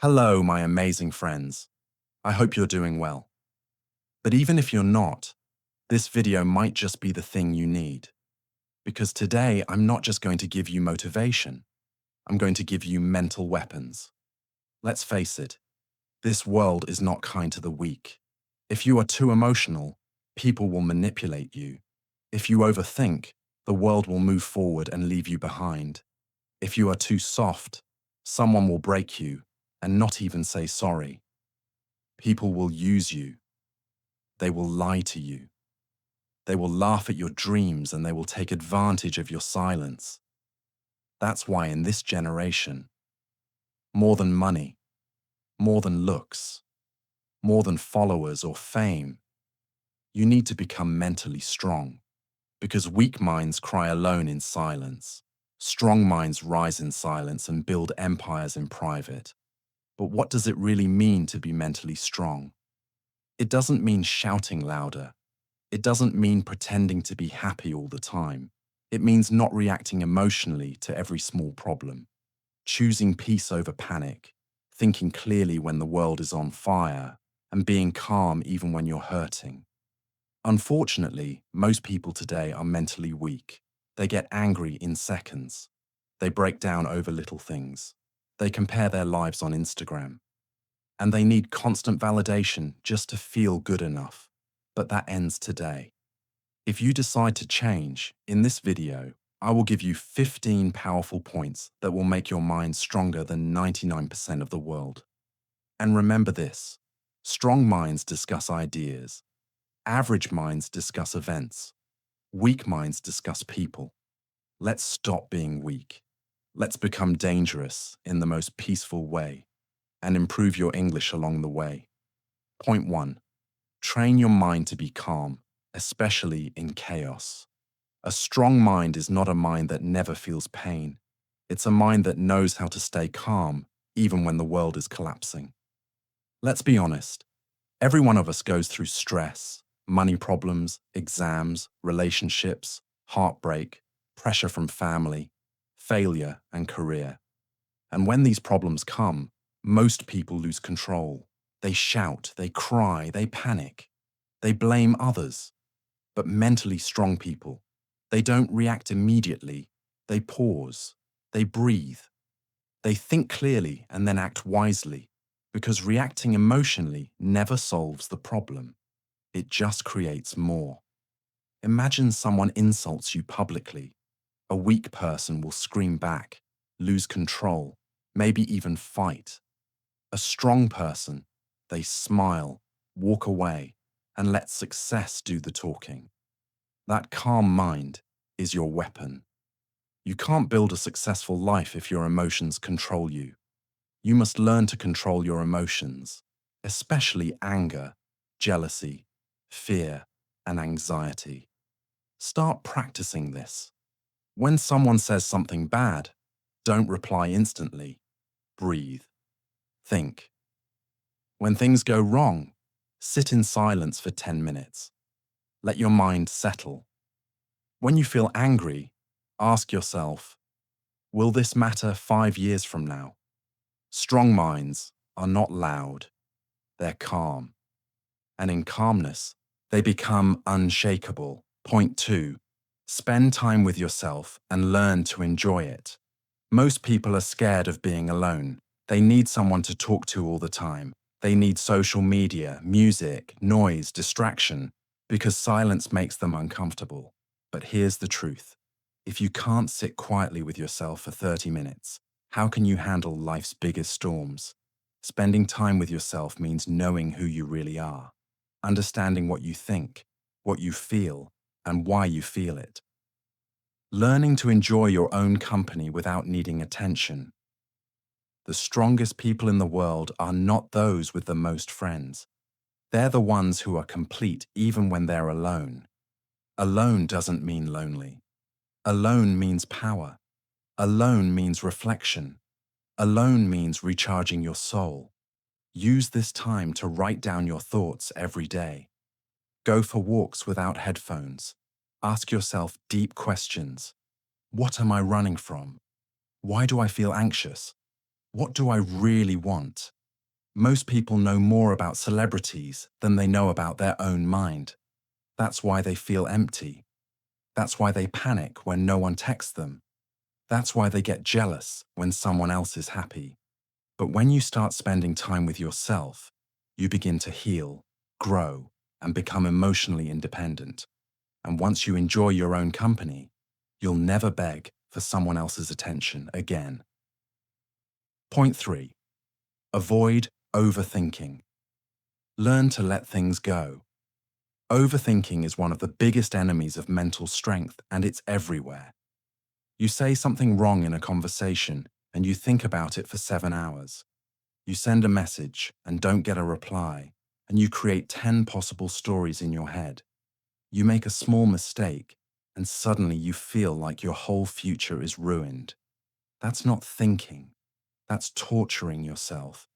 Hello, my amazing friends. I hope you're doing well. But even if you're not, this video might just be the thing you need. Because today, I'm not just going to give you motivation. I'm going to give you mental weapons. Let's face it, this world is not kind to the weak. If you are too emotional, people will manipulate you. If you overthink, the world will move forward and leave you behind. If you are too soft, someone will break you and not even say sorry. People will use you. They will lie to you. They will laugh at your dreams and they will take advantage of your silence. That's why in this generation, more than money, more than looks, more than followers or fame, you need to become mentally strong. Because weak minds cry alone in silence. Strong minds rise in silence and build empires in private. But what does it really mean to be mentally strong? It doesn't mean shouting louder. It doesn't mean pretending to be happy all the time. It means not reacting emotionally to every small problem. Choosing peace over panic, thinking clearly when the world is on fire, and being calm even when you're hurting. Unfortunately, most people today are mentally weak. They get angry in seconds. They break down over little things. They compare their lives on Instagram. And they need constant validation just to feel good enough. But that ends today. If you decide to change, in this video, I will give you 15 powerful points that will make your mind stronger than 99% of the world. And remember this, strong minds discuss ideas. Average minds discuss events. Weak minds discuss people. Let's stop being weak. Let's become dangerous in the most peaceful way and improve your English along the way. Point 1. Train your mind to be calm, especially in chaos. A strong mind is not a mind that never feels pain. It's a mind that knows how to stay calm, even when the world is collapsing. Let's be honest. Every one of us goes through stress, money problems, exams, relationships, heartbreak, pressure from family, failure, and career. And when these problems come, most people lose control. They shout, they cry, they panic. They blame others. But mentally strong people, they don't react immediately. They pause. They breathe. They think clearly and then act wisely, because reacting emotionally never solves the problem. It just creates more. Imagine someone insults you publicly. A weak person will scream back, lose control, maybe even fight. A strong person, they smile, walk away, and let success do the talking. That calm mind is your weapon. You can't build a successful life if your emotions control you. You must learn to control your emotions, especially anger, jealousy, fear, and anxiety. Start practicing this. When someone says something bad, don't reply instantly. Breathe. Think. When things go wrong, sit in silence for 10 minutes. Let your mind settle. When you feel angry, ask yourself, will this matter 5 years from now? Strong minds are not loud, they're calm. And in calmness, they become unshakable. Point 2. Spend time with yourself and learn to enjoy it. Most people are scared of being alone. They need someone to talk to all the time. They need social media, music, noise, distraction, because silence makes them uncomfortable. But here's the truth. If you can't sit quietly with yourself for 30 minutes, how can you handle life's biggest storms? Spending time with yourself means knowing who you really are, understanding what you think, what you feel, and why you feel it. Learning to enjoy your own company without needing attention. The strongest people in the world are not those with the most friends. They're the ones who are complete even when they're alone. Alone doesn't mean lonely. Alone means power. Alone means reflection. Alone means recharging your soul. Use this time to write down your thoughts every day. Go for walks without headphones. Ask yourself deep questions. What am I running from? Why do I feel anxious? What do I really want? Most people know more about celebrities than they know about their own mind. That's why they feel empty. That's why they panic when no one texts them. That's why they get jealous when someone else is happy. But when you start spending time with yourself, you begin to heal, grow, and become emotionally independent. And once you enjoy your own company, you'll never beg for someone else's attention again. Point 3. Avoid overthinking. Learn to let things go. Overthinking is one of the biggest enemies of mental strength, and it's everywhere. You say something wrong in a conversation, and you think about it for 7 hours. You send a message and don't get a reply, and you create 10 possible stories in your head. You make a small mistake, and suddenly you feel like your whole future is ruined. That's not thinking. That's torturing yourself.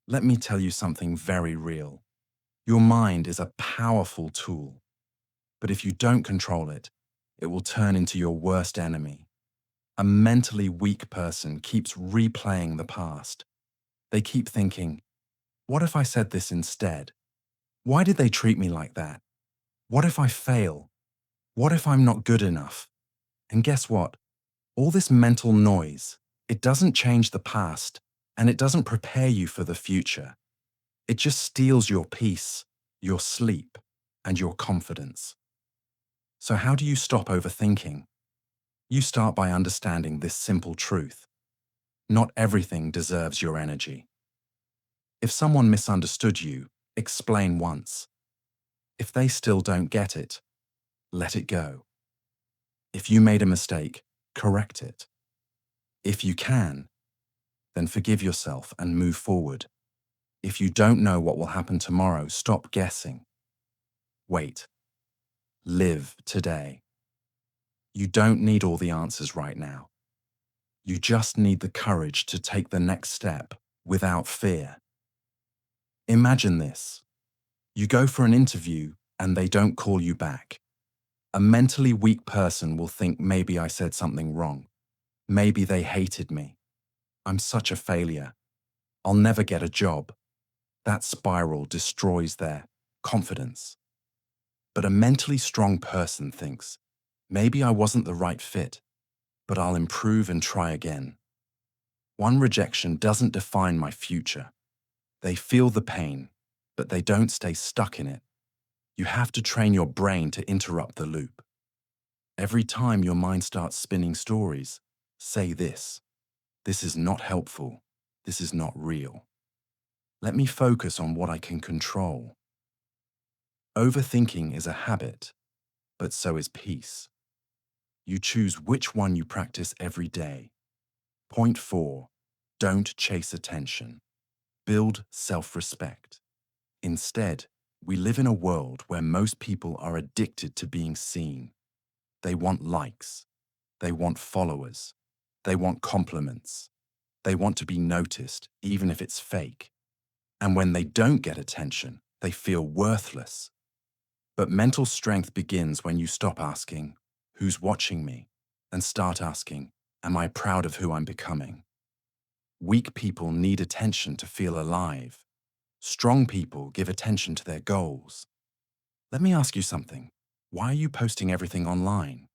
Let me tell you something very real. Your mind is a powerful tool, but if you don't control it, it will turn into your worst enemy. A mentally weak person keeps replaying the past. They keep thinking, what if I said this instead? Why did they treat me like that? What if I fail? What if I'm not good enough? And guess what? All this mental noise, it doesn't change the past, and it doesn't prepare you for the future. It just steals your peace, your sleep, and your confidence. So how do you stop overthinking? You start by understanding this simple truth. Not everything deserves your energy. If someone misunderstood you, explain once. If they still don't get it, let it go. If you made a mistake, correct it. If you can, then forgive yourself and move forward. If you don't know what will happen tomorrow, stop guessing. Wait. Live today. You don't need all the answers right now. You just need the courage to take the next step without fear. Imagine this. You go for an interview and they don't call you back. A mentally weak person will think maybe I said something wrong. Maybe they hated me. I'm such a failure. I'll never get a job. That spiral destroys their confidence. But a mentally strong person thinks, maybe I wasn't the right fit, but I'll improve and try again. One rejection doesn't define my future. They feel the pain, but they don't stay stuck in it. You have to train your brain to interrupt the loop. Every time your mind starts spinning stories, say this. This is not helpful. This is not real. Let me focus on what I can control. Overthinking is a habit, but so is peace. You choose which one you practice every day. Point 4. Don't chase attention. Build self-respect. Instead, we live in a world where most people are addicted to being seen. They want likes. They want followers. They want compliments. They want to be noticed, even if it's fake. And when they don't get attention, they feel worthless. But mental strength begins when you stop asking, who's watching me? And start asking, am I proud of who I'm becoming? Weak people need attention to feel alive. Strong people give attention to their goals. Let me ask you something. Why are you posting everything online?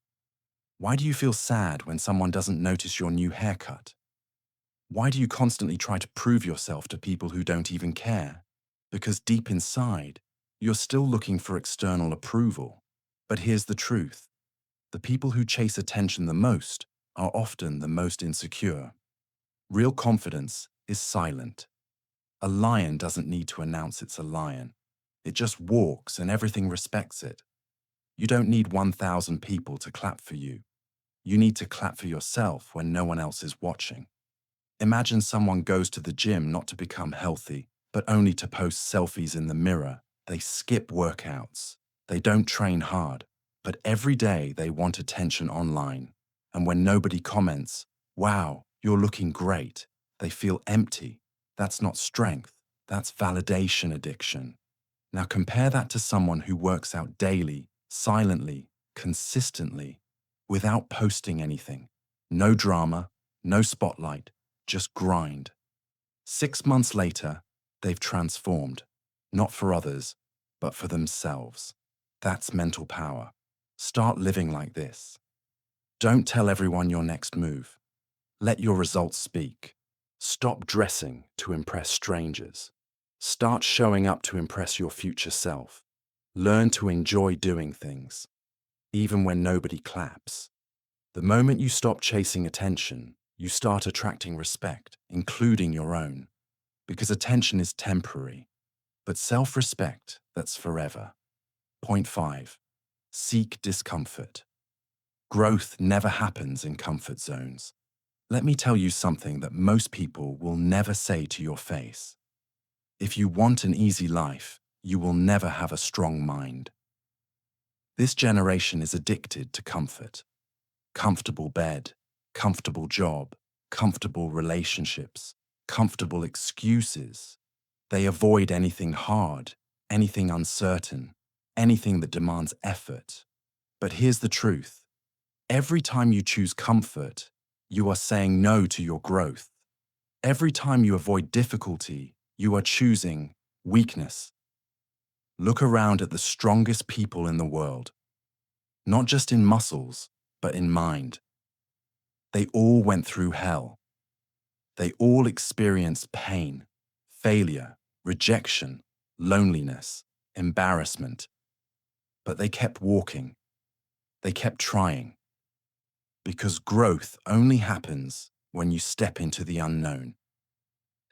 Why do you feel sad when someone doesn't notice your new haircut? Why do you constantly try to prove yourself to people who don't even care? Because deep inside, you're still looking for external approval. But here's the truth. The people who chase attention the most are often the most insecure. Real confidence is silent. A lion doesn't need to announce it's a lion. It just walks and everything respects it. You don't need 1,000 people to clap for you. You need to clap for yourself when no one else is watching. Imagine someone goes to the gym not to become healthy, but only to post selfies in the mirror. They skip workouts. They don't train hard, but every day they want attention online. And when nobody comments, wow, you're looking great, they feel empty. That's not strength. That's validation addiction. Now compare that to someone who works out daily, silently, consistently, without posting anything. No drama, no spotlight, just grind. 6 months later, they've transformed, not for others, but for themselves. That's mental power. Start living like this. Don't tell everyone your next move. Let your results speak. Stop dressing to impress strangers. Start showing up to impress your future self. Learn to enjoy doing things, even when nobody claps. The moment you stop chasing attention, you start attracting respect, including your own. Because attention is temporary, but self-respect, that's forever. Point 5. Seek discomfort. Growth never happens in comfort zones. Let me tell you something that most people will never say to your face. If you want an easy life, you will never have a strong mind. This generation is addicted to comfort. Comfortable bed, comfortable job, comfortable relationships, comfortable excuses. They avoid anything hard, anything uncertain, anything that demands effort. But here's the truth. Every time you choose comfort, you are saying no to your growth. Every time you avoid difficulty, you are choosing weakness. Look around at the strongest people in the world. Not just in muscles, but in mind. They all went through hell. They all experienced pain, failure, rejection, loneliness, embarrassment. But they kept walking. They kept trying. Because growth only happens when you step into the unknown.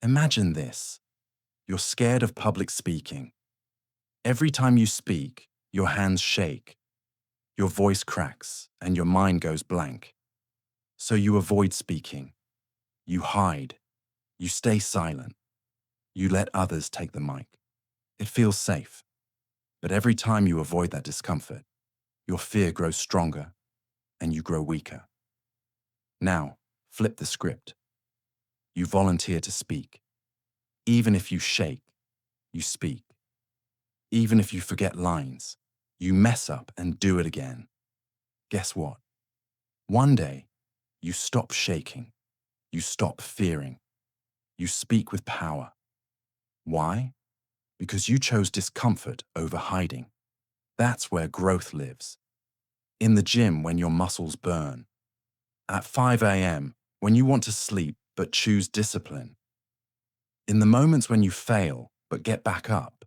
Imagine this. You're scared of public speaking. Every time you speak, your hands shake, your voice cracks, and your mind goes blank. So you avoid speaking. You hide. You stay silent. You let others take the mic. It feels safe. But every time you avoid that discomfort, your fear grows stronger and you grow weaker. Now, flip the script. You volunteer to speak. Even if you shake, you speak. Even if you forget lines, you mess up and do it again. Guess what? One day, you stop shaking. You stop fearing. You speak with power. Why? Because you chose discomfort over hiding. That's where growth lives. In the gym when your muscles burn. At 5 a.m. when you want to sleep but choose discipline. In the moments when you fail but get back up.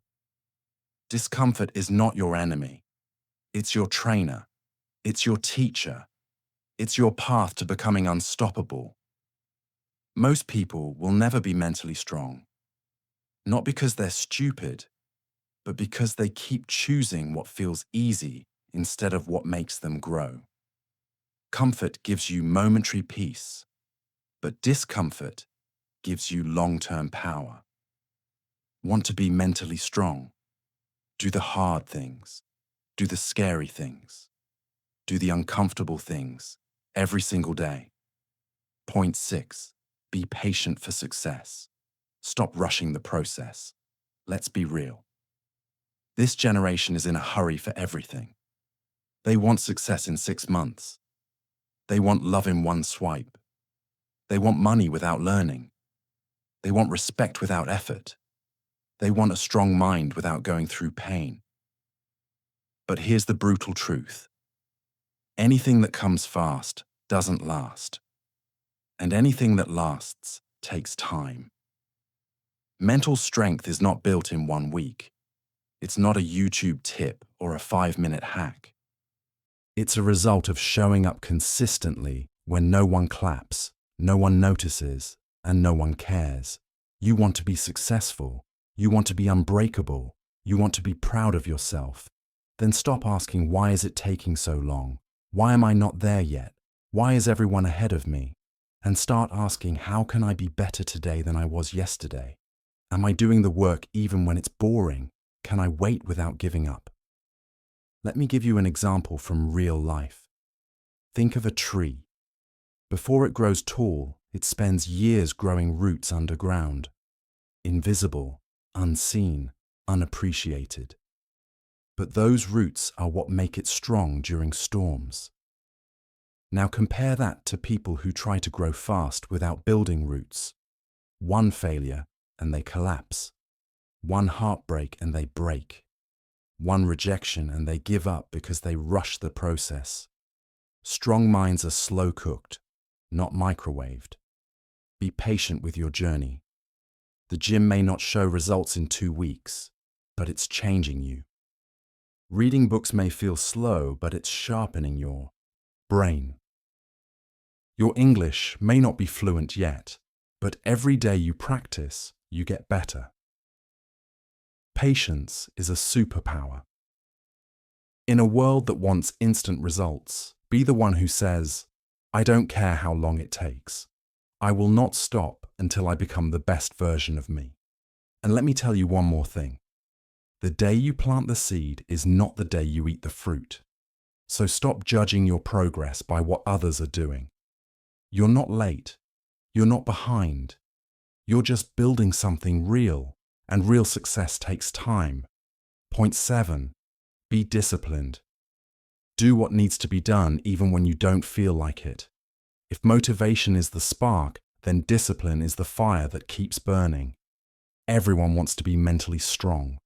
Discomfort is not your enemy. It's your trainer. It's your teacher. It's your path to becoming unstoppable. Most people will never be mentally strong. Not because they're stupid, but because they keep choosing what feels easy instead of what makes them grow. Comfort gives you momentary peace, but discomfort gives you long-term power. Want to be mentally strong? Do the hard things. Do the scary things. Do the uncomfortable things every single day. Point 6. Be patient for success. Stop rushing the process. Let's be real. This generation is in a hurry for everything. They want success in 6 months. They want love in one swipe. They want money without learning. They want respect without effort. They want a strong mind without going through pain. But here's the brutal truth. Anything that comes fast doesn't last. And anything that lasts takes time. Mental strength is not built in 1 week. It's not a YouTube tip or a 5-minute hack. It's a result of showing up consistently when no one claps, no one notices, and no one cares. You want to be successful. You want to be unbreakable. You want to be proud of yourself. Then stop asking, why is it taking so long? Why am I not there yet? Why is everyone ahead of me? And start asking, how can I be better today than I was yesterday? Am I doing the work even when it's boring? Can I wait without giving up? Let me give you an example from real life. Think of a tree. Before it grows tall, it spends years growing roots underground. Invisible, unseen, unappreciated. But those roots are what make it strong during storms. Now compare that to people who try to grow fast without building roots. One failure and they collapse. One heartbreak and they break. One rejection and they give up because they rush the process. Strong minds are slow cooked, not microwaved. Be patient with your journey. The gym may not show results in 2 weeks, but it's changing you. Reading books may feel slow, but it's sharpening your brain. Your English may not be fluent yet, but every day you practice, you get better. Patience is a superpower. In a world that wants instant results, be the one who says, "I don't care how long it takes. I will not stop until I become the best version of me." And let me tell you one more thing. The day you plant the seed is not the day you eat the fruit. So stop judging your progress by what others are doing. You're not late. You're not behind. You're just building something real, and real success takes time. Point 7. Be disciplined. Do what needs to be done even when you don't feel like it. If motivation is the spark, then discipline is the fire that keeps burning. Everyone wants to be mentally strong.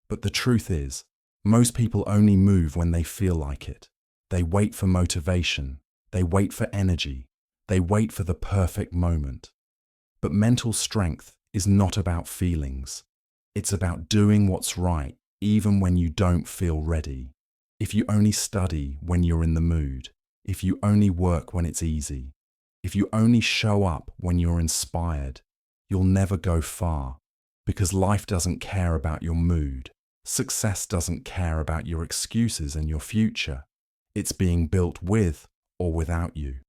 But the truth is, most people only move when they feel like it. They wait for motivation. They wait for energy. They wait for the perfect moment. But mental strength is not about feelings. It's about doing what's right, even when you don't feel ready. If you only study when you're in the mood, if you only work when it's easy, if you only show up when you're inspired, you'll never go far, because life doesn't care about your mood. Success doesn't care about your excuses and your future. It's being built with or without you.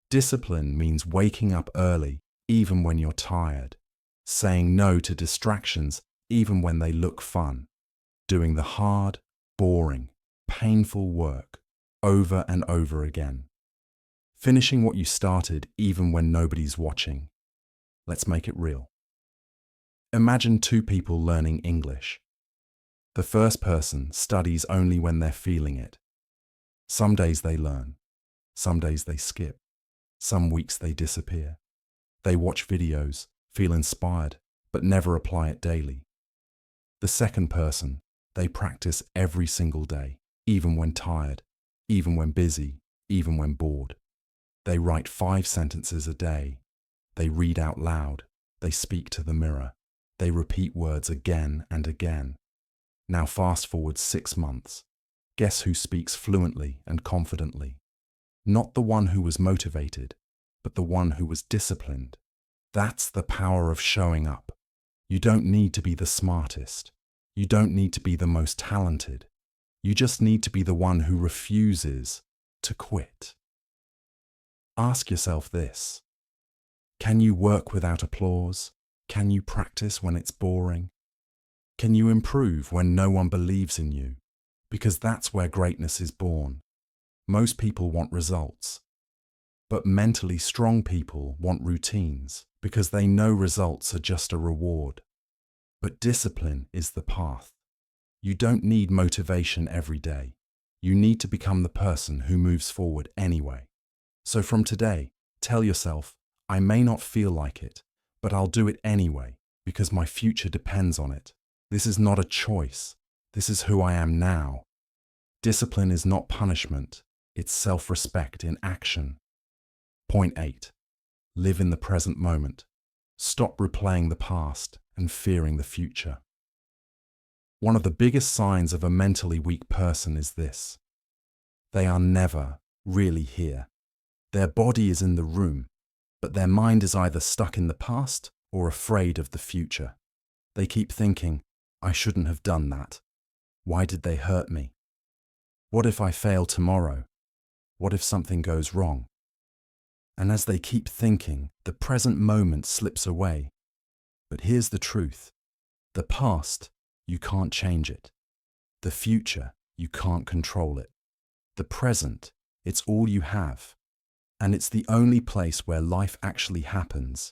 Discipline means waking up early, even when you're tired, saying no to distractions, even when they look fun, doing the hard, boring, painful work over and over again, finishing what you started even when nobody's watching. Let's make it real. Imagine 2 people learning English. The first person studies only when they're feeling it. Some days they learn, some days they skip, some weeks they disappear. They watch videos, feel inspired, but never apply it daily. The second person, they practice every single day, even when tired, even when busy, even when bored. They write 5 sentences a day. They read out loud. They speak to the mirror. They repeat words again and again. Now fast forward 6 months. Guess who speaks fluently and confidently? Not the one who was motivated, but the one who was disciplined. That's the power of showing up. You don't need to be the smartest. You don't need to be the most talented. You just need to be the one who refuses to quit. Ask yourself this. Can you work without applause? Can you practice when it's boring? Can you improve when no one believes in you? Because that's where greatness is born. Most people want results. But mentally strong people want routines because they know results are just a reward. But discipline is the path. You don't need motivation every day. You need to become the person who moves forward anyway. So from today, tell yourself, I may not feel like it, but I'll do it anyway because my future depends on it. This is not a choice. This is who I am now. Discipline is not punishment. It's self-respect in action. Point 8. Live in the present moment. Stop replaying the past and fearing the future. One of the biggest signs of a mentally weak person is this. They are never really here. Their body is in the room, but their mind is either stuck in the past or afraid of the future. They keep thinking, I shouldn't have done that. Why did they hurt me? What if I fail tomorrow? What if something goes wrong? And as they keep thinking, the present moment slips away. But here's the truth. The past, you can't change it. The future, you can't control it. The present, it's all you have. And it's the only place where life actually happens.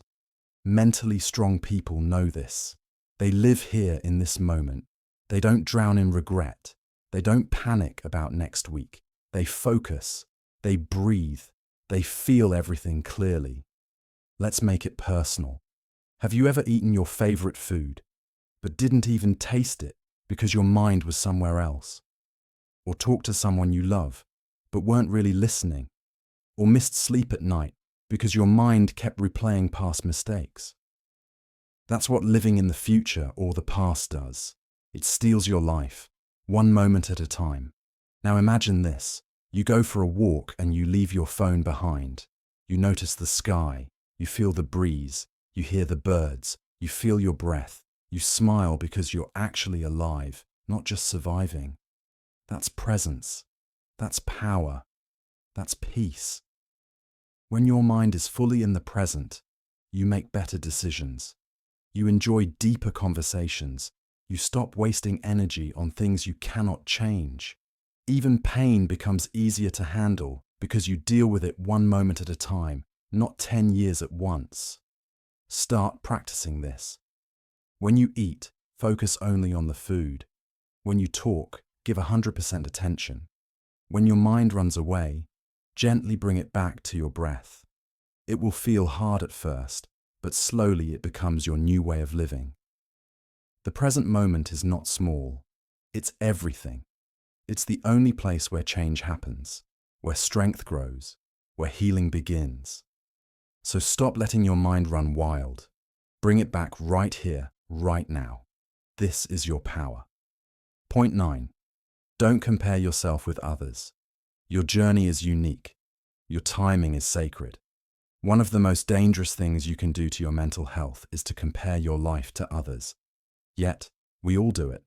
Mentally strong people know this. They live here in this moment. They don't drown in regret. They don't panic about next week. They focus. They breathe. They feel everything clearly. Let's make it personal. Have you ever eaten your favorite food, but didn't even taste it because your mind was somewhere else? Or talked to someone you love, but weren't really listening? Or missed sleep at night because your mind kept replaying past mistakes? That's what living in the future or the past does. It steals your life, one moment at a time. Now imagine this. You go for a walk and you leave your phone behind. You notice the sky, you feel the breeze, you hear the birds, you feel your breath. You smile because you're actually alive, not just surviving. That's presence. That's power. That's peace. When your mind is fully in the present, you make better decisions. You enjoy deeper conversations. You stop wasting energy on things you cannot change. Even pain becomes easier to handle because you deal with it one moment at a time, not 10 years at once. Start practicing this. When you eat, focus only on the food. When you talk, give 100% attention. When your mind runs away, gently bring it back to your breath. It will feel hard at first, but slowly it becomes your new way of living. The present moment is not small. It's everything. It's the only place where change happens, where strength grows, where healing begins. So stop letting your mind run wild. Bring it back right here, right now. This is your power. Point 9. Don't compare yourself with others. Your journey is unique. Your timing is sacred. One of the most dangerous things you can do to your mental health is to compare your life to others. Yet, we all do it.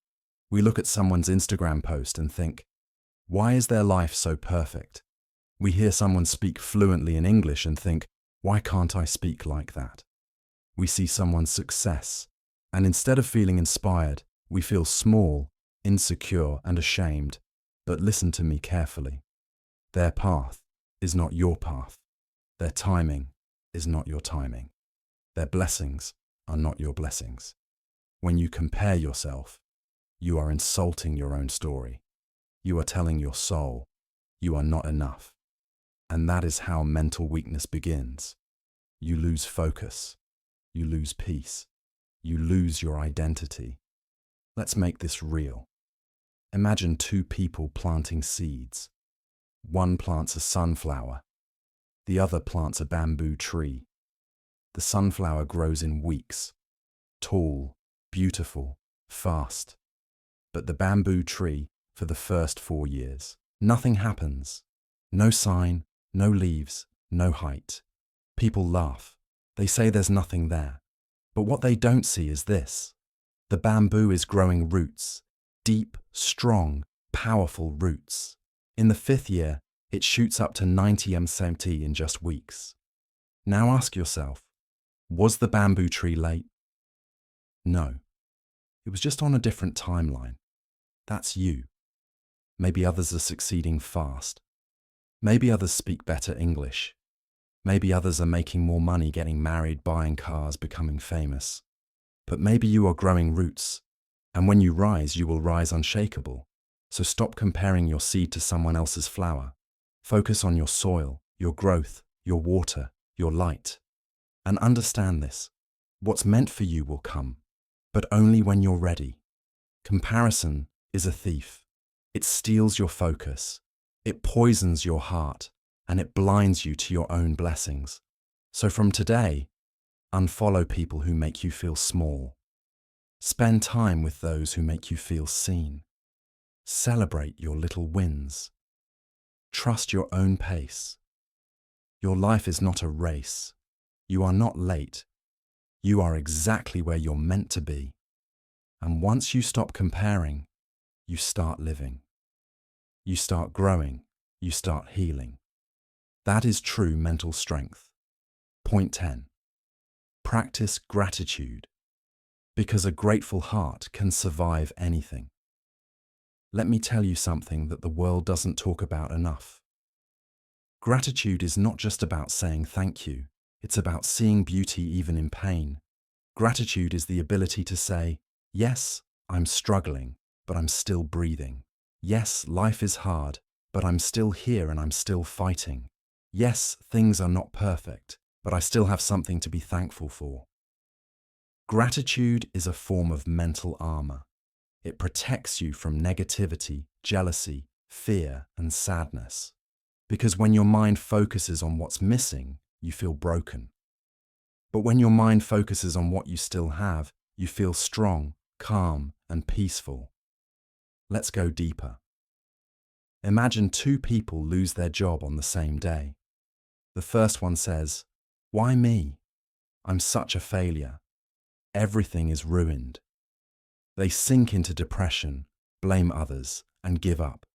We look at someone's Instagram post and think, why is their life so perfect? We hear someone speak fluently in English and think, why can't I speak like that? We see someone's success, and instead of feeling inspired, we feel small, insecure, and ashamed. But listen to me carefully. Their path is not your path. Their timing is not your timing. Their blessings are not your blessings. When you compare yourself, you are insulting your own story. You are telling your soul, you are not enough. And that is how mental weakness begins. You lose focus. You lose peace. You lose your identity. Let's make this real. Imagine two people planting seeds. One plants a sunflower. The other plants a bamboo tree. The sunflower grows in weeks. Tall, beautiful, fast. But the bamboo tree, for the first 4 years, nothing happens. No sign, no leaves, no height. People laugh. They say there's nothing there. But what they don't see is this. The bamboo is growing roots. Deep, strong, powerful roots. In the 5th year, it shoots up to 90 cm in just weeks. Now ask yourself, was the bamboo tree late? No. It was just on a different timeline. That's you. Maybe others are succeeding fast. Maybe others speak better English. Maybe others are making more money, getting married, buying cars, becoming famous. But maybe you are growing roots, and when you rise, you will rise unshakable. So stop comparing your seed to someone else's flower. Focus on your soil, your growth, your water, your light. And understand this. What's meant for you will come, but only when you're ready. Comparison is a thief. It steals your focus. It poisons your heart, and it blinds you to your own blessings. So from today, unfollow people who make you feel small. Spend time with those who make you feel seen. Celebrate your little wins. Trust your own pace. Your life is not a race. You are not late. You are exactly where you're meant to be. And once you stop comparing, you start living. You start growing. You start healing. That is true mental strength. Point 10. Practice gratitude, because a grateful heart can survive anything. Let me tell you something that the world doesn't talk about enough. Gratitude is not just about saying thank you. It's about seeing beauty even in pain. Gratitude is the ability to say, yes, I'm struggling, but I'm still breathing. Yes, life is hard, but I'm still here and I'm still fighting. Yes, things are not perfect, but I still have something to be thankful for. Gratitude is a form of mental armor. It protects you from negativity, jealousy, fear, and sadness. Because when your mind focuses on what's missing, you feel broken. But when your mind focuses on what you still have, you feel strong, calm, and peaceful. Let's go deeper. Imagine two people lose their job on the same day. The first one says, "Why me? I'm such a failure. Everything is ruined." They sink into depression, blame others, and give up.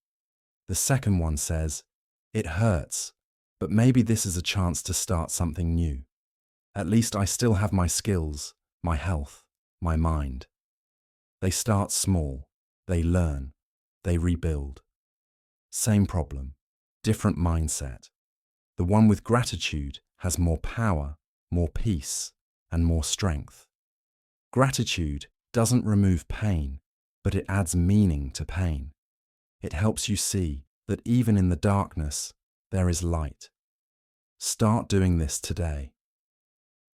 The second one says, "It hurts, but maybe this is a chance to start something new. At least I still have my skills, my health, my mind." They start small, they learn, they rebuild. Same problem, different mindset. The one with gratitude has more power, more peace, and more strength. Gratitude doesn't remove pain, but it adds meaning to pain. It helps you see that even in the darkness, there is light. Start doing this today.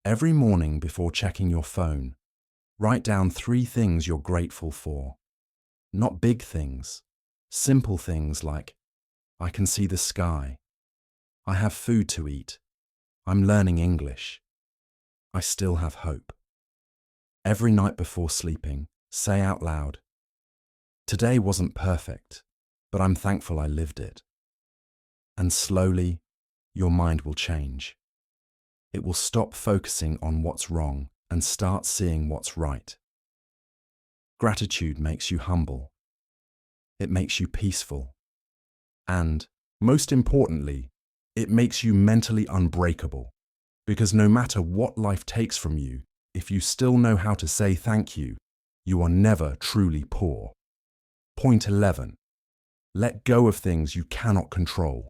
Every morning before checking your phone, write down 3 things you're grateful for. Not big things, simple things like, I can see the sky. I have food to eat. I'm learning English. I still have hope. Every night before sleeping, say out loud, today wasn't perfect, but I'm thankful I lived it. And slowly, your mind will change. It will stop focusing on what's wrong and start seeing what's right. Gratitude makes you humble. It makes you peaceful. And, most importantly, it makes you mentally unbreakable. Because no matter what life takes from you, if you still know how to say thank you, you are never truly poor. Point 11. Let go of things you cannot control.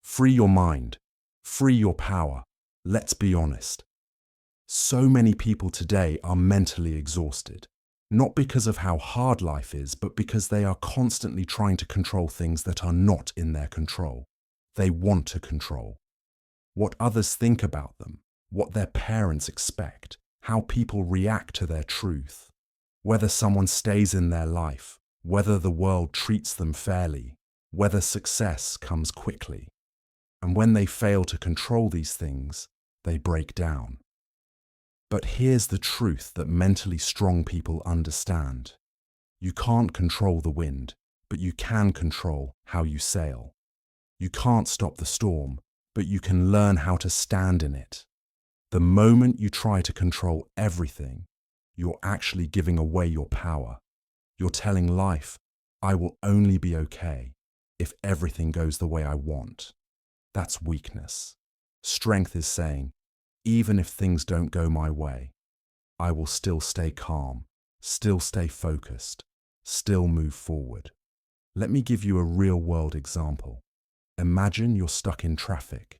Free your mind. Free your power. Let's be honest. So many people today are mentally exhausted. Not because of how hard life is, but because they are constantly trying to control things that are not in their control. They want to control what others think about them, what their parents expect, how people react to their truth, whether someone stays in their life, whether the world treats them fairly, whether success comes quickly. And when they fail to control these things, they break down. But here's the truth that mentally strong people understand. You can't control the wind, but you can control how you sail. You can't stop the storm, but you can learn how to stand in it. The moment you try to control everything, you're actually giving away your power. You're telling life, I will only be okay if everything goes the way I want. That's weakness. Strength is saying, even if things don't go my way, I will still stay calm, still stay focused, still move forward. Let me give you a real-world example. Imagine you're stuck in traffic.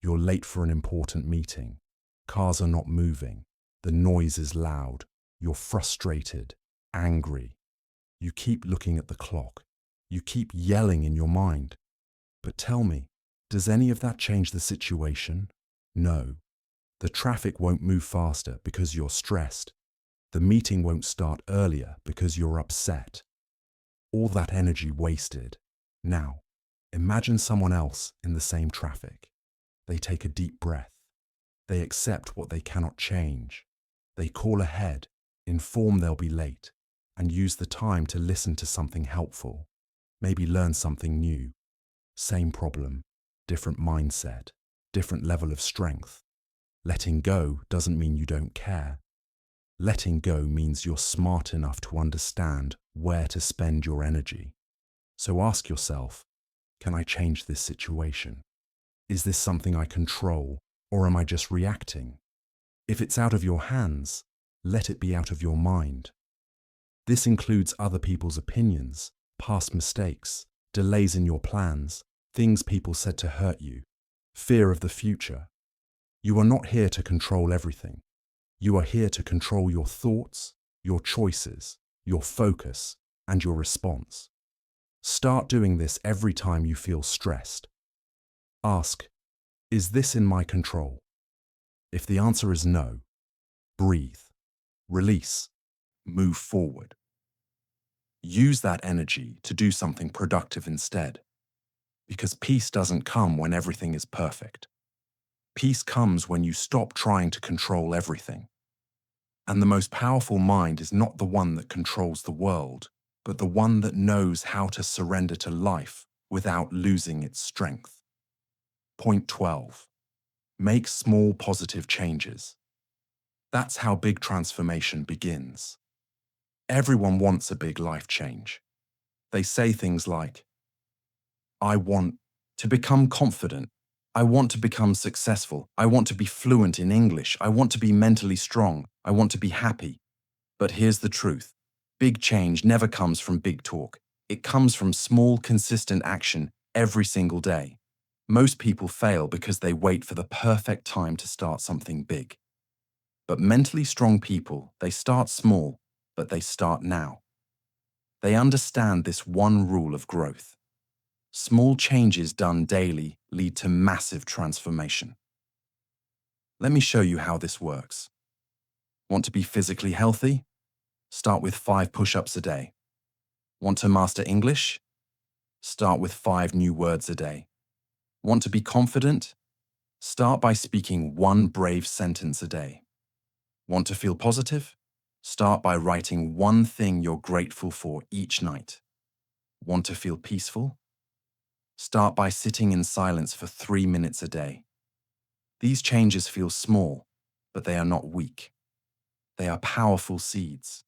You're late for an important meeting. Cars are not moving. The noise is loud. You're frustrated, angry. You keep looking at the clock. You keep yelling in your mind. But tell me, does any of that change the situation? No. The traffic won't move faster because you're stressed. The meeting won't start earlier because you're upset. All that energy wasted. Now, imagine someone else in the same traffic. They take a deep breath. They accept what they cannot change. They call ahead, inform they'll be late, and use the time to listen to something helpful. Maybe learn something new. Same problem, different mindset, different level of strength. Letting go doesn't mean you don't care. Letting go means you're smart enough to understand where to spend your energy. So ask yourself, can I change this situation? Is this something I control, or am I just reacting? If it's out of your hands, let it be out of your mind. This includes other people's opinions, past mistakes, delays in your plans, things people said to hurt you, fear of the future. You are not here to control everything. You are here to control your thoughts, your choices, your focus, and your response. Start doing this every time you feel stressed. Ask, is this in my control? If the answer is no, breathe, release, move forward. Use that energy to do something productive instead. Because peace doesn't come when everything is perfect. Peace comes when you stop trying to control everything. And the most powerful mind is not the one that controls the world, but the one that knows how to surrender to life without losing its strength. Point 12. Make small positive changes. That's how big transformation begins. Everyone wants a big life change. They say things like, I want to become confident. I want to become successful. I want to be fluent in English. I want to be mentally strong. I want to be happy. But here's the truth. Big change never comes from big talk. It comes from small, consistent action every single day. Most people fail because they wait for the perfect time to start something big. But mentally strong people, they start small, but they start now. They understand this one rule of growth. Small changes done daily lead to massive transformation. Let me show you how this works. Want to be physically healthy? Start with 5 push-ups a day. Want to master English? Start with 5 new words a day. Want to be confident? Start by speaking 1 brave sentence a day. Want to feel positive? Start by writing 1 thing you're grateful for each night. Want to feel peaceful? Start by sitting in silence for 3 minutes a day. These changes feel small, but they are not weak. They are powerful seeds.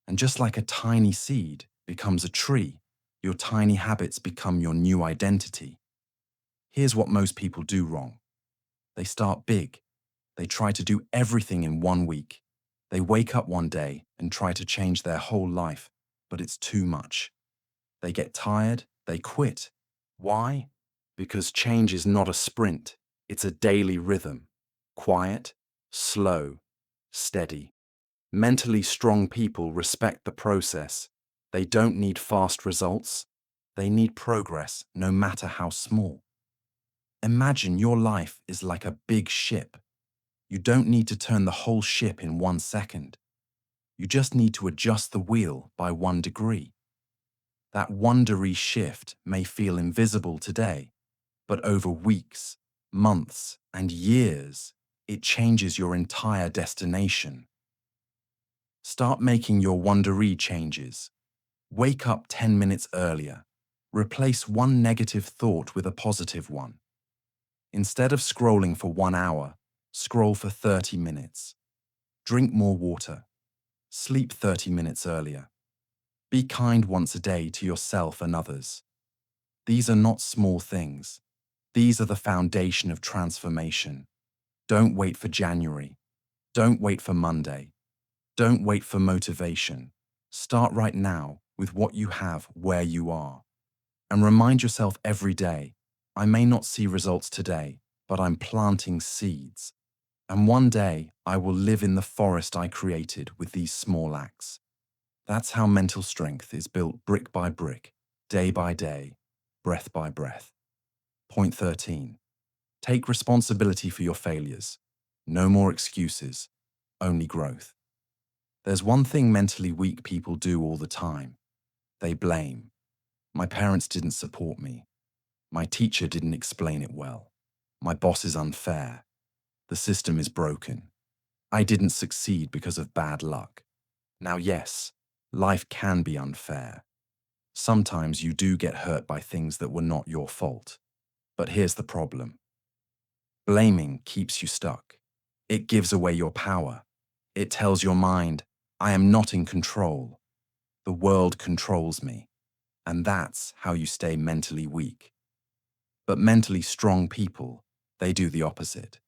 And just like a tiny seed becomes a tree, your tiny habits become your new identity. Here's what most people do wrong. They start big. They try to do everything in 1 week. They wake up one day and try to change their whole life, but it's too much. They get tired, they quit. Why? Because change is not a sprint, it's a daily rhythm. Quiet, slow, steady. Mentally strong people respect the process. They don't need fast results. They need progress, no matter how small. Imagine your life is like a big ship. You don't need to turn the whole ship in 1 second. You just need to adjust the wheel by 1 degree. That 1 degree shift may feel invisible today, but over weeks, months, and years, it changes your entire destination. Start making your 1 degree changes. Wake up 10 minutes earlier. Replace 1 negative thought with a positive one. Instead of scrolling for 1 hour, scroll for 30 minutes. Drink more water. Sleep 30 minutes earlier. Be kind once a day to yourself and others. These are not small things. These are the foundation of transformation. Don't wait for January. Don't wait for Monday. Don't wait for motivation. Start right now with what you have where you are. And remind yourself every day, I may not see results today, but I'm planting seeds. And one day, I will live in the forest I created with these small acts. That's how mental strength is built brick by brick, day by day, breath by breath. Point 13. Take responsibility for your failures. No more excuses, only growth. There's one thing mentally weak people do all the time. They blame. My parents didn't support me. My teacher didn't explain it well. My boss is unfair. The system is broken. I didn't succeed because of bad luck. Now, yes, life can be unfair. Sometimes you do get hurt by things that were not your fault. But here's the problem. Blaming keeps you stuck. It gives away your power. It tells your mind, I am not in control. The world controls me. And that's how you stay mentally weak. But mentally strong people, they do the opposite.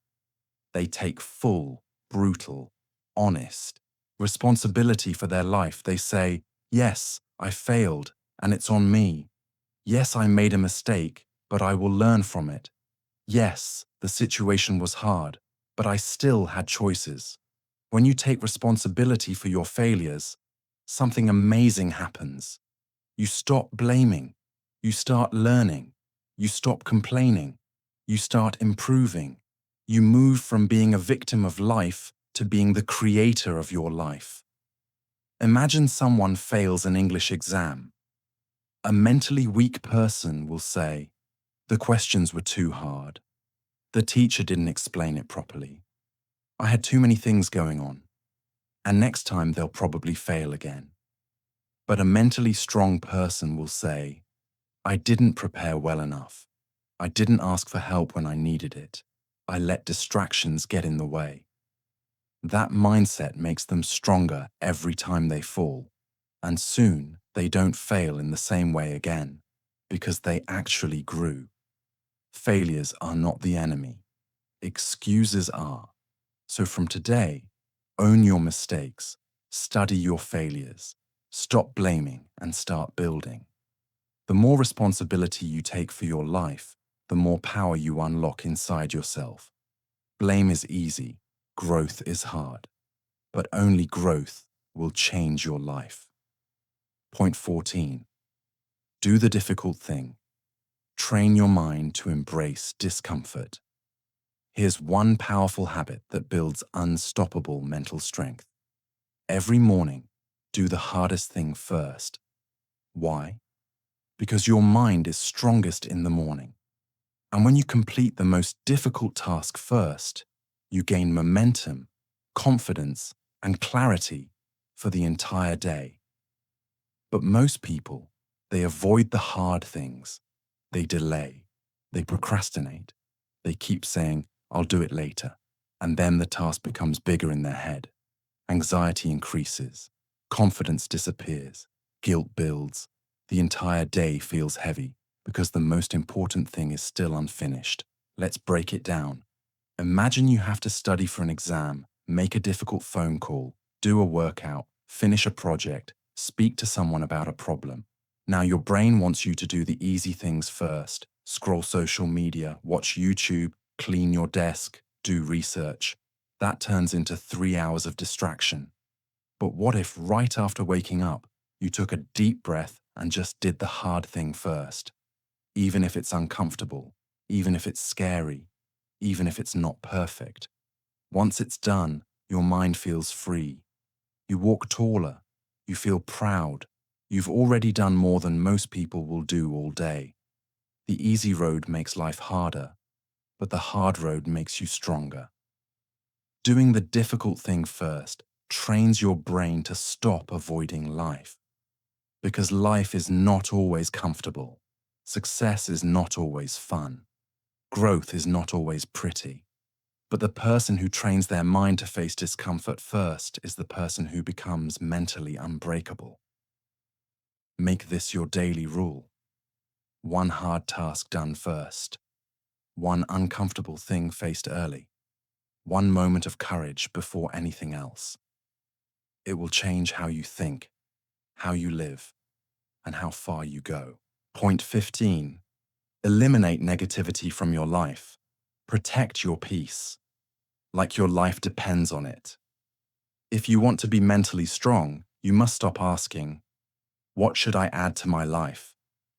They take full, brutal, honest responsibility for their life. They say, yes, I failed, and it's on me. Yes, I made a mistake, but I will learn from it. Yes, the situation was hard, but I still had choices. When you take responsibility for your failures, something amazing happens. You stop blaming. You start learning. You stop complaining. You start improving. You move from being a victim of life to being the creator of your life. Imagine someone fails an English exam. A mentally weak person will say, "The questions were too hard. The teacher didn't explain it properly. I had too many things going on." And next time they'll probably fail again. But a mentally strong person will say, "I didn't prepare well enough. I didn't ask for help when I needed it. I let distractions get in the way." That mindset makes them stronger every time they fall, and soon they don't fail in the same way again, because they actually grew. Failures are not the enemy. Excuses are. So from today, own your mistakes, study your failures, stop blaming and start building. The more responsibility you take for your life, the more power you unlock inside yourself. Blame is easy, growth is hard, but only growth will change your life. Point 14. Do the difficult thing. Train your mind to embrace discomfort. Here's one powerful habit that builds unstoppable mental strength. Every morning, do the hardest thing first. Why? Because your mind is strongest in the morning. And when you complete the most difficult task first, you gain momentum, confidence, and clarity for the entire day. But most people, they avoid the hard things. They delay. They procrastinate. They keep saying, "I'll do it later." And then the task becomes bigger in their head. Anxiety increases. Confidence disappears. Guilt builds. The entire day feels heavy because the most important thing is still unfinished. Let's break it down. Imagine you have to study for an exam, make a difficult phone call, do a workout, finish a project, speak to someone about a problem. Now your brain wants you to do the easy things first. Scroll social media, watch YouTube, clean your desk, do research. That turns into 3 hours of distraction. But what if right after waking up, you took a deep breath and just did the hard thing first? Even if it's uncomfortable, even if it's scary, even if it's not perfect. Once it's done, your mind feels free. You walk taller. You feel proud. You've already done more than most people will do all day. The easy road makes life harder, but the hard road makes you stronger. Doing the difficult thing first trains your brain to stop avoiding life. Because life is not always comfortable. Success is not always fun. Growth is not always pretty. But the person who trains their mind to face discomfort first is the person who becomes mentally unbreakable. Make this your daily rule. One hard task done first. One uncomfortable thing faced early. One moment of courage before anything else. It will change how you think, how you live, and how far you go. Point 15. Eliminate negativity from your life. Protect your peace, like your life depends on it. If you want to be mentally strong, you must stop asking, "What should I add to my life?"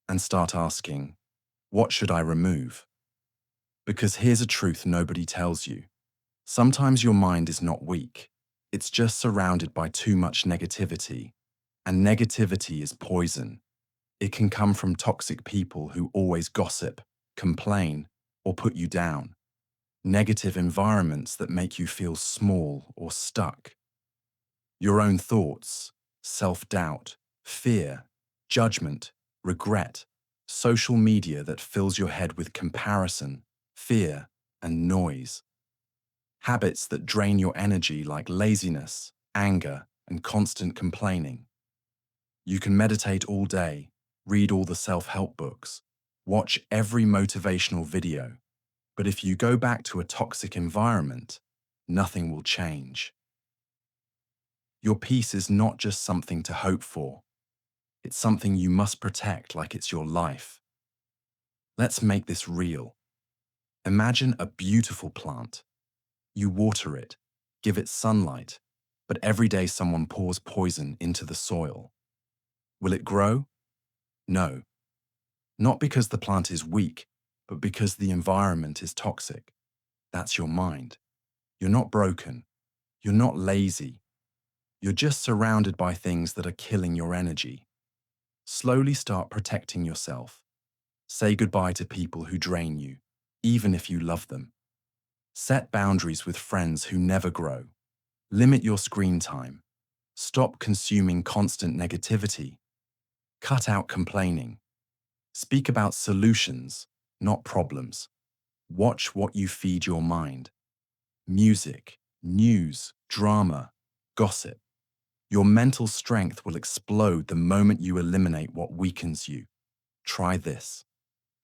and start asking, "What should I remove?" Because here's a truth nobody tells you. Sometimes your mind is not weak. It's just surrounded by too much negativity. And negativity is poison. It can come from toxic people who always gossip, complain, or put you down. Negative environments that make you feel small or stuck. Your own thoughts, self-doubt, fear, judgment, regret, social media that fills your head with comparison, fear, and noise. Habits that drain your energy like laziness, anger, and constant complaining. You can meditate all day, read all the self-help books, watch every motivational video, but if you go back to a toxic environment, nothing will change. Your peace is not just something to hope for. It's something you must protect like it's your life. Let's make this real. Imagine a beautiful plant. You water it, give it sunlight, but every day someone pours poison into the soil. Will it grow? No. Not because the plant is weak, but because the environment is toxic. That's your mind. You're not broken. You're not lazy. You're just surrounded by things that are killing your energy. Slowly start protecting yourself. Say goodbye to people who drain you, even if you love them. Set boundaries with friends who never grow. Limit your screen time. Stop consuming constant negativity. Cut out complaining. Speak about solutions, not problems. Watch what you feed your mind. Music, news, drama, gossip. Your mental strength will explode the moment you eliminate what weakens you. Try this.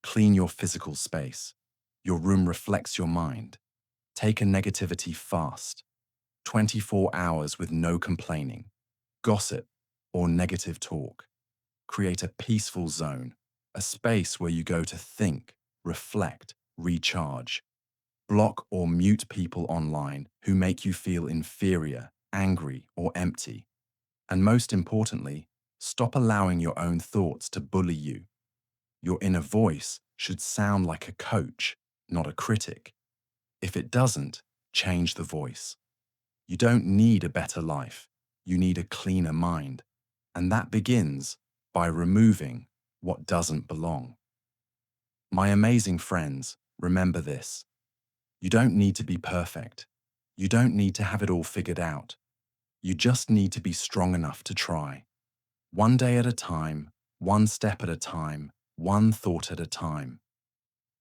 Clean your physical space. Your room reflects your mind. Take a negativity fast. 24 hours with no complaining, gossip, or negative talk. Create a peaceful zone, a space where you go to think, reflect, recharge. Block or mute people online who make you feel inferior, angry, or empty. And most importantly, stop allowing your own thoughts to bully you. Your inner voice should sound like a coach, not a critic. If it doesn't, change the voice. You don't need a better life. You need a cleaner mind. And that begins by removing what doesn't belong. My amazing friends, remember this. You don't need to be perfect. You don't need to have it all figured out. You just need to be strong enough to try. One day at a time, one step at a time, one thought at a time.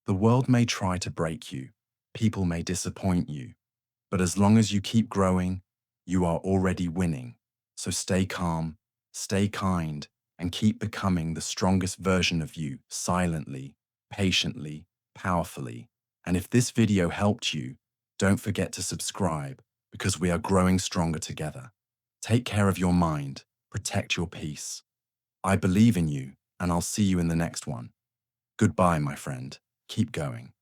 The world may try to break you. People may disappoint you. But as long as you keep growing, you are already winning. So stay calm, stay kind, and keep becoming the strongest version of you silently, patiently, powerfully. And if this video helped you, don't forget to subscribe because we are growing stronger together. Take care of your mind, protect your peace. I believe in you, and I'll see you in the next one. Goodbye, my friend. Keep going.